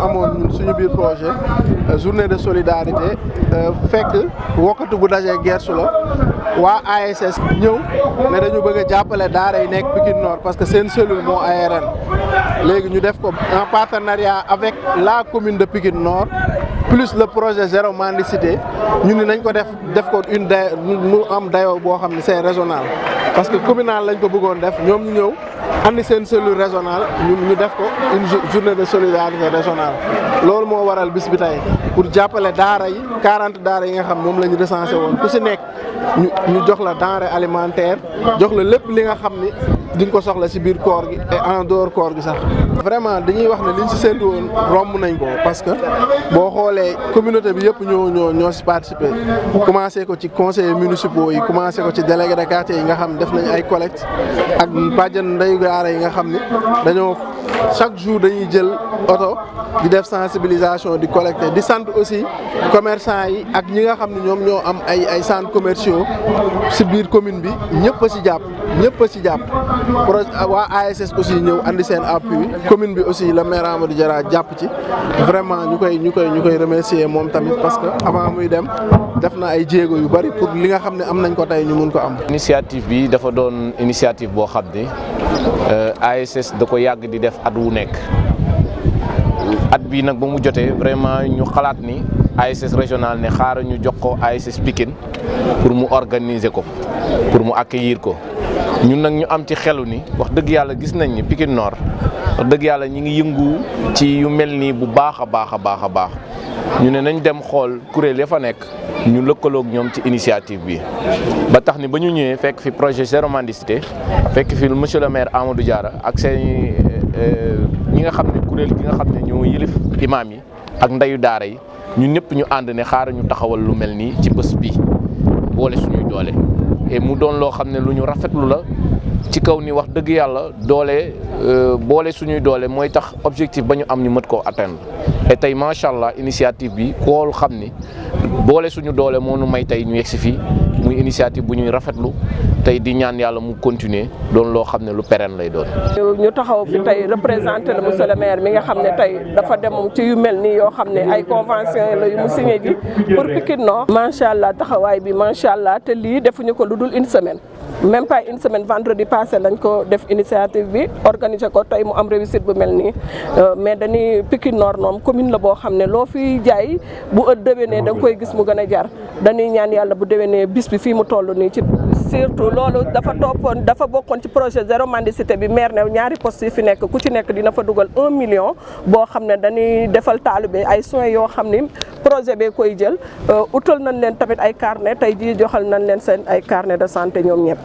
amoon suñu biir projet journée de solidarité fekk wokkatu bu dajee Gersu la waa ASS ñëw ne dañu bëgg a jàppale daara yi nekk Pikine Nord parce que seen cellule moo ARN léegi ñu def ko en partenariat avec la commune de Pikine Nord plus le projet zéro mendicité ñu ni nañ ko def ko une day mu am dayoo boo xam ne c'est régional parce que communal lañ ko bëggoon def ñoom ñu ñëw andi seen cellule régionale ñu def ko une journée de solidarité régionale loolu moo waral bis bi tey pour jàppale daara yi 40 daara yi nga xam moom la ñu recensé woon ku si nekk ñu jox la denrée alimentaire jox la lépp li nga xam ni di nga ko soxla si biir koor gi et en dehors koor gi sax. vraiment dañuy wax ne liñ si séntu woon romb nañ ko parce que boo xoolee communauté bi yëpp ñoo si participé commencé ko ci conseillers municipaux yi commencé ko ci délégué de quartier yi nga xam def nañ ay collecte ak bàjjen ndeyu daara yi nga xam ni dañoo chaque jour dañuy jël oto di def sensibilisation di collecter di sant aussi commerçant yi ak ñi nga xam ne ñoom ñoo am ay centres commerciaux si biir commune bi ñëpp a si jàpp waa ASS aussi ñëw andi seen appui commune bi aussi le maire Amadou Diarra jàpp ci vraiment ñu koy remercier moom tamit parce que avant muy dem def na ay jéego yu bari pour li nga xam ne am nañ ko tey ñu mun ko am. initiative bi dafa doon initiative boo xam ne ASS da ko yàgg di def at wu nekk at bii nag ba mu jotee vraiment ñu xalaat ni ASS régional ne xaaral ñu jox ko ASS Pikine pour mu organiser ko pour mu accueillir ko ñun nag ñu am ci xelu ni wax dëgg yàlla gis nañ ni Pikine Nord wax dëgg yàlla ñi ngi yëngu ci yu mel nii bu baax a baax ñu ne nañ dem xool kuréel ya fa nekk ñu lëkkaloog ñoom ci initiative bi ba tax ni ba ñu ñëwee fekk fi projet zéro mendicité fekk fi monsieur le maire Amadou Diarra ak seen ñi nga xam ne kuréel gi nga xam ne ñoo yëlif imaam yi ak ndeyu daara yi ñun ñëpp ñu ànd ne xaaral ñu taxawal lu mel nii ci bés bi boole suñuy doole et mu doon loo xam ne lu ñu rafetlu la ci kaw ni wax dëgg yàlla doole boole suñuy doole mooy tax objectif ba ñu am ñu mën koo atteindre et tey macha allah initiative bi kool xam ni boole suñu doole moo nu may tey ñu yegsi fii muy initiative bu ñuy rafetlu tey di ñaan yàlla mu continuer doon loo xam ne lu pérenne lay doon. ñu taxaw fi tey représenté le monsieur le maire mi nga xam ne tey dafa demoon ci yu mel nii yoo xam ne ay convention la yu mu signé ji pour Pikine Nord. macha allah taxawaay bi macha allah te lii defuñu ko lu dul une semaine. même pas une semaine vendredi passé lañ ko def initiative bi organiser ko tey mu am réussite bu mel nii mais dañuy Pikine Nord noom commune la boo xam ne loo fi jaay bu déwénee da nga koy gis mu gën a jar dañuy ñaan yàlla bu déwénee bis bi fii mu toll nii ci surtout loolu dafa bokkoon ci projet zéro mendicité bi maire ne ñaari poste yi fi nekk ku ci nekk dina fa dugal 1 million boo xam ne dañuy defal taalibe ay soins yoo xam ni projet bee koy jël utal nañ leen tamit ay carnet tey jii joxal nañ leen seen ay carnet de santé ñoom ñëpp.